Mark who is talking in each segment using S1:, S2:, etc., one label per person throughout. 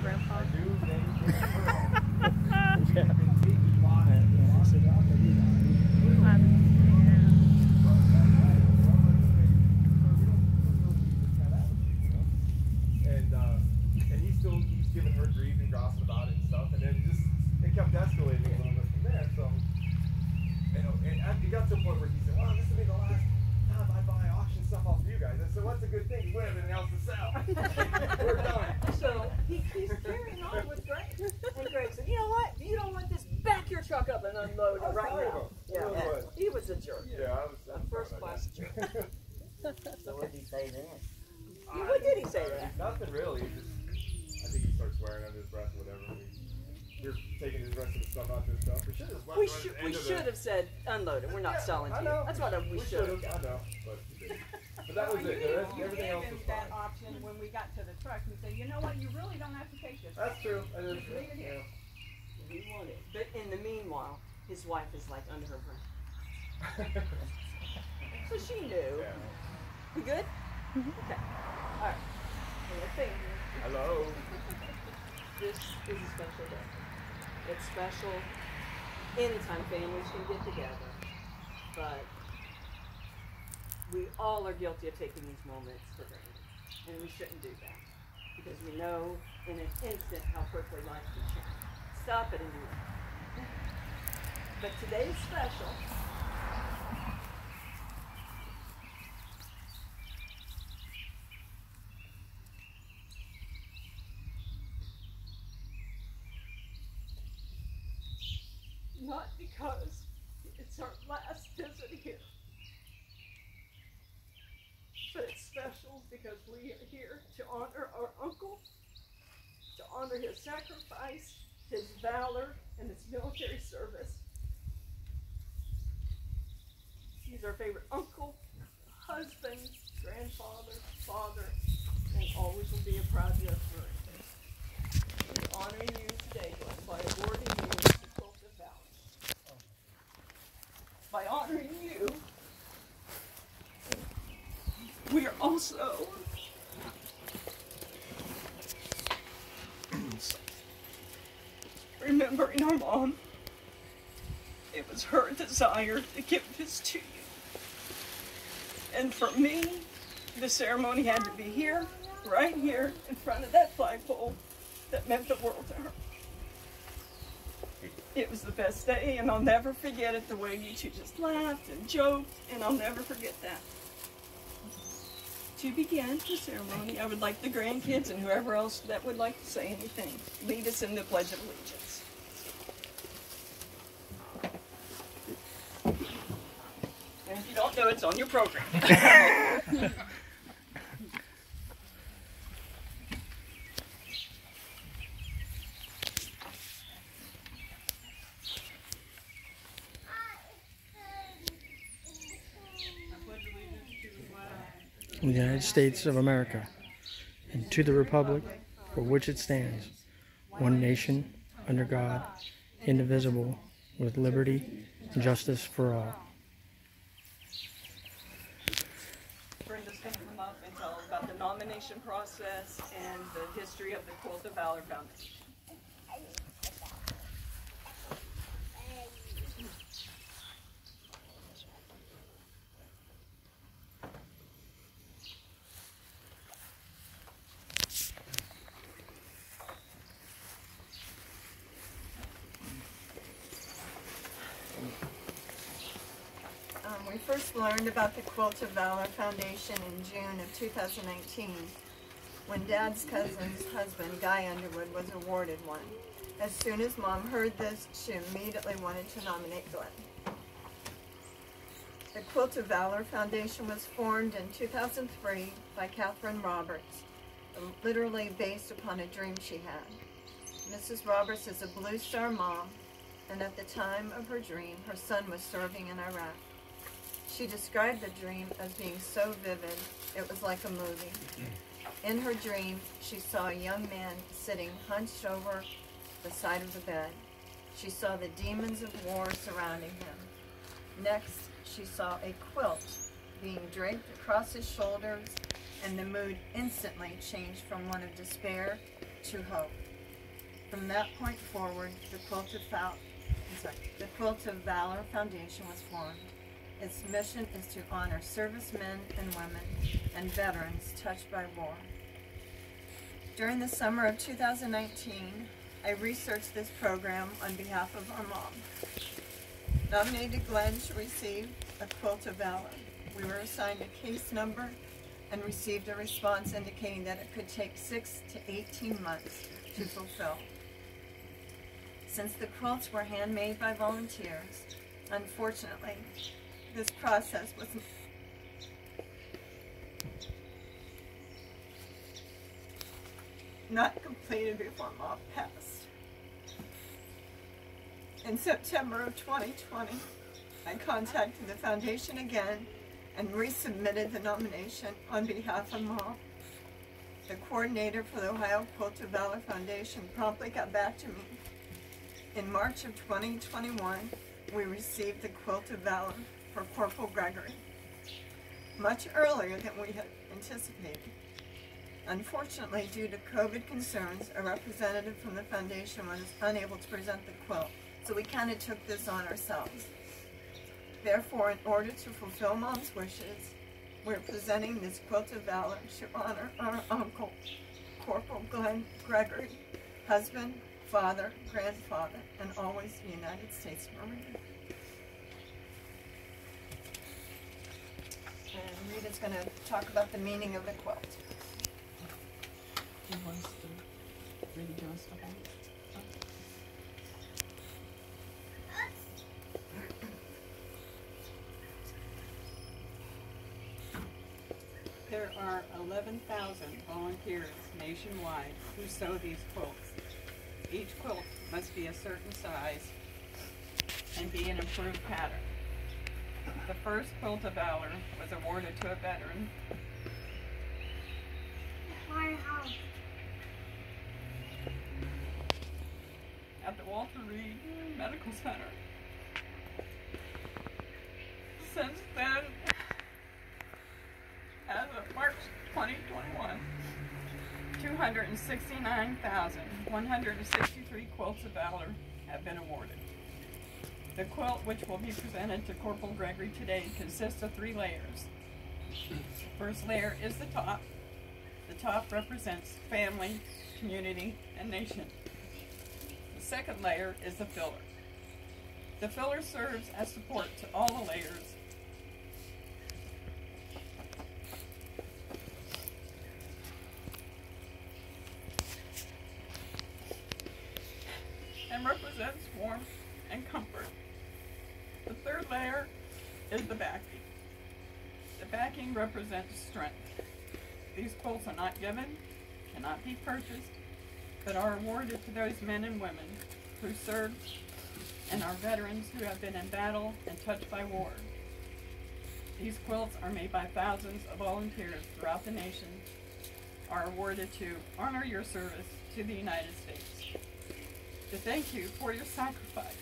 S1: Grandpa?
S2: I do. And he's giving her grief and gossip about it and stuff, and then it kept escalating a little bit from there. So, it got to a point where he said, "Well, this will be the last time I buy auction stuff off of you guys." I said, "What's a good thing? We have anything else to sell. We're done."
S1: So he's carrying on with Greg, and Greg said, "You know what? If you don't want this, back your truck up and unload it right now." Yeah, he was a jerk.
S2: Yeah, I was
S1: a first class jerk.
S3: So what did he say then?
S1: What did he say then?
S2: Nothing really. I think he started swearing under his breath or whatever. We're taking the rest of the stuff out this stuff.
S1: We should have said unload it. We're not selling to you. That's what we should have done.
S2: I know, but that was it. Everything else was fine.
S4: That option when we got to the truck and said, "You know what? You really don't have to take this."
S2: That's true.
S4: Leave it here.
S1: We want it. But in the meanwhile, his wife is like under her breath. So she knew.
S2: Yeah.
S1: We good? Okay. All right.
S2: Hello.
S1: This is a special day. It's special anytime families can get together, but we all are guilty of taking these moments for granted, and we shouldn't do that because we know in an instant how quickly life can change. Stop it and do it. But today is special. Not because it's our last visit here, but it's special because we are here to honor our uncle, to honor his sacrifice, his valor, and his military service. He's our favorite uncle, husband, grandfather, father, and always will be a proud yes friend. We're honoring you today by awarding you the Quilt of Valor. By honoring you, we are also remembering our mom. It was her desire to give this to you. And for me, the ceremony had to be here, right here, in front of that flagpole that meant the world to her. It was the best day, and I'll never forget it, the way you two just laughed and joked, and I'll never forget that. To begin the ceremony, I would like the grandkids and whoever else that would like to say anything, lead us in the Pledge of Allegiance. And if you don't know, it's on your program.
S5: The United States of America, and to the republic for which it stands, one nation, under God, indivisible, with liberty and justice for all.
S1: Brenda's going to come up and tell us about the nomination process and the history of the Quilt of Valor Foundation. We first learned about the Quilt of Valor Foundation in June of 2019 when Dad's cousin's husband, Guy Underwood, was awarded one. As soon as Mom heard this, she immediately wanted to nominate Glenn. The Quilt of Valor Foundation was formed in 2003 by Catherine Roberts, literally based upon a dream she had. Mrs. Roberts is a Blue Star mom, and at the time of her dream, her son was serving in Iraq. She described the dream as being so vivid, it was like a movie. In her dream, she saw a young man sitting hunched over the side of the bed. She saw the demons of war surrounding him. Next, she saw a quilt being draped across his shoulders, and the mood instantly changed from one of despair to hope. From that point forward, the Quilt of Valor Foundation was formed. Its mission is to honor servicemen and women and veterans touched by war. During the summer of 2019, I researched this program on behalf of our mom. Nominated Glen to receive a Quilt of Valor. We were assigned a case number and received a response indicating that it could take 6 to 18 months to fulfill. Since the quilts were handmade by volunteers, unfortunately, this process was not completed before Mom passed. In September of 2020, I contacted the foundation again and resubmitted the nomination on behalf of Mom. The coordinator for the Ohio Quilt of Valor Foundation promptly got back to me. In March of 2021, we received the Quilt of Valor for Corporal Gregory, much earlier than we had anticipated. Unfortunately, due to COVID concerns, a representative from the foundation was unable to present the quilt, so we kind of took this on ourselves. Therefore, in order to fulfill Mom's wishes, we're presenting this Quilt of Valor to honor our uncle, Corporal Glen Gregory, husband, father, grandfather, and always a United States Marine. And Rita's going to talk about the meaning of the quilt.
S4: He wants to really do stuff on it. There are 11,000 volunteers nationwide who sew these quilts. Each quilt must be a certain size and be an approved pattern. The first Quilt of Valor was awarded to a veteran. At the Walter Reed Medical Center. Since then, as of March 2021, 269,163 Quilts of Valor have been awarded. The quilt, which will be presented to Corporal Gregory today, consists of 3 layers. The first layer is the top. The top represents family, community, and nation. The second layer is the filler. The filler serves as support to all the layers and represents warmth and comfort. The third layer is the backing. The backing represents strength. These quilts are not given, cannot be purchased, but are awarded to those men and women who served and are veterans who have been in battle and touched by war. These quilts are made by thousands of volunteers throughout the nation, are awarded to honor your service to the United States, to thank you for your sacrifice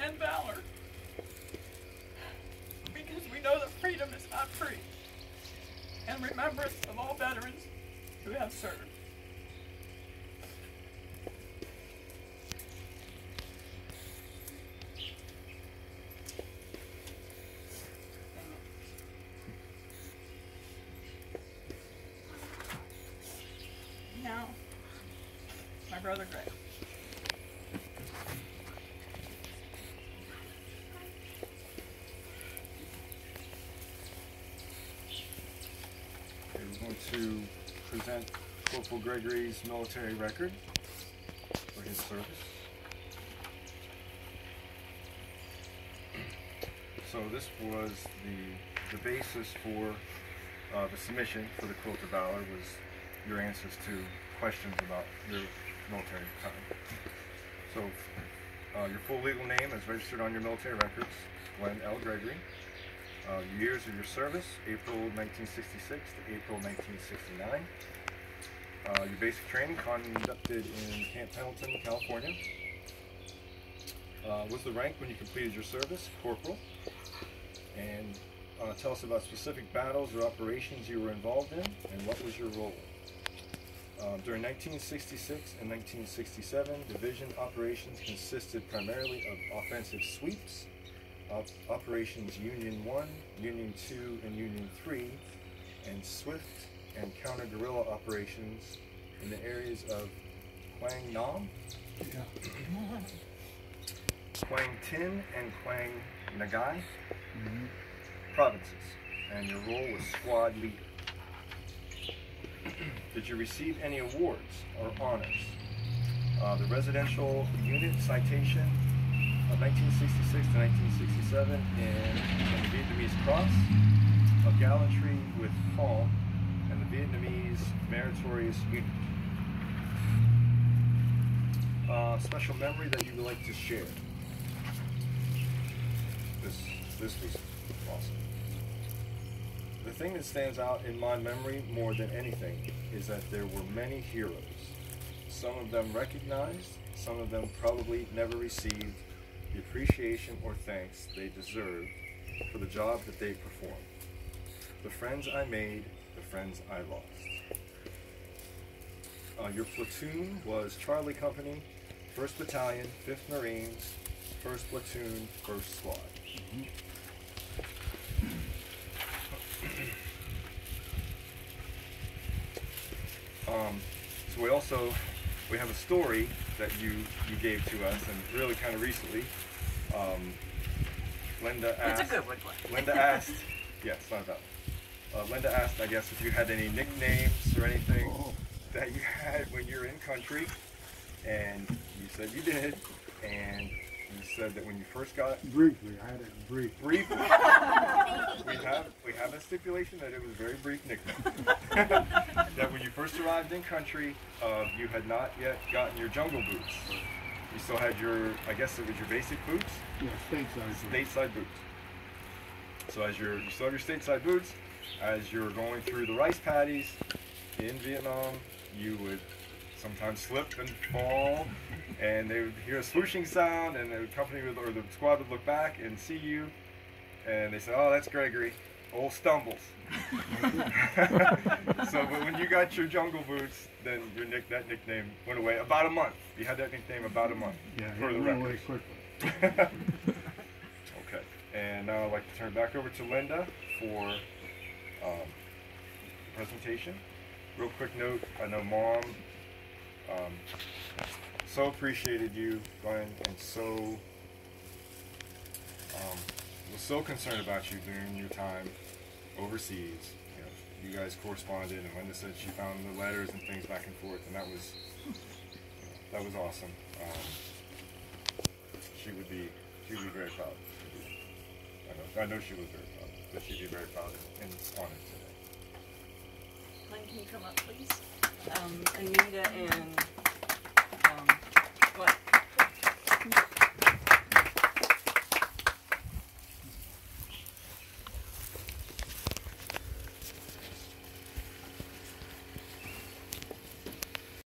S4: and valor, because we know that freedom is not free, and remembrance of all veterans who have served. Now, my brother Greg.
S2: To present Corporal Gregory's military record for his service. So this was the basis for the submission for the Quilt of Valor, was your answers to questions about your military time. So your full legal name is registered on your military records, Glen L. Gregory. Years of your service, April 1966 to April 1969. Your basic training conducted in Camp Pendleton, California. Was the rank when you completed your service? Corporal. And tell us about specific battles or operations you were involved in, and what was your role? During 1966 and 1967, division operations consisted primarily of offensive sweeps, operations Union 1, Union 2, and Union 3, and swift and counter-guerrilla operations in the areas of Quang Nam, Quang Tin, and Quang Nagai provinces, and your role was squad leader. Did you receive any awards or honors? The Residential Unit Citation of 1966 to 1967 in the Vietnamese Cross, of Gallantry with Palm, and the Vietnamese Meritorious Unit. Special memory that you would like to share? This was awesome. The thing that stands out in my memory more than anything is that there were many heroes. Some of them recognized, some of them probably never received the appreciation or thanks they deserved for the job that they performed. The friends I made, the friends I lost. Your platoon was Charlie Company, 1st Battalion, 5th Marines, 1st Platoon, 1st Squad. So we have a story that you gave to us, and really kind of recently. Linda asked. It's a good one. Linda asked. Yes, not about. Linda asked, I guess, if you had any nicknames or anything that you had when you were in country, and you said you did, and you said that when you first got
S6: briefly, I had it briefly.
S2: Briefly. we have a stipulation that it was very brief nickname. That when you first arrived in country, you had not yet gotten your jungle boots. You still had your, I guess it was your basic boots.
S6: Yeah, stateside.
S2: Stateside boots. So you still have your stateside boots. As you're going through the rice paddies in Vietnam, you would sometimes slip and fall, and they would hear a swooshing sound, and the company would, or the squad would look back and see you, and they say, "Oh, that's Gregory, old stumbles." So, but when you got your jungle boots, then that nickname went away. About a month. You had that nickname about a month.
S6: Yeah,
S2: for
S6: it
S2: the
S6: went
S2: record.
S6: away quickly.
S2: Okay, and now I'd like to turn it back over to Linda for presentation. Real quick note, I know Mom so appreciated you, Glenn, and so was so concerned about you during your time overseas. You guys corresponded, and Linda said she found the letters and things back and forth, and that was awesome. She would be very proud. I know she was very proud, but she'd be very proud and honored today.
S7: Glenn, can you come up, please? Anita and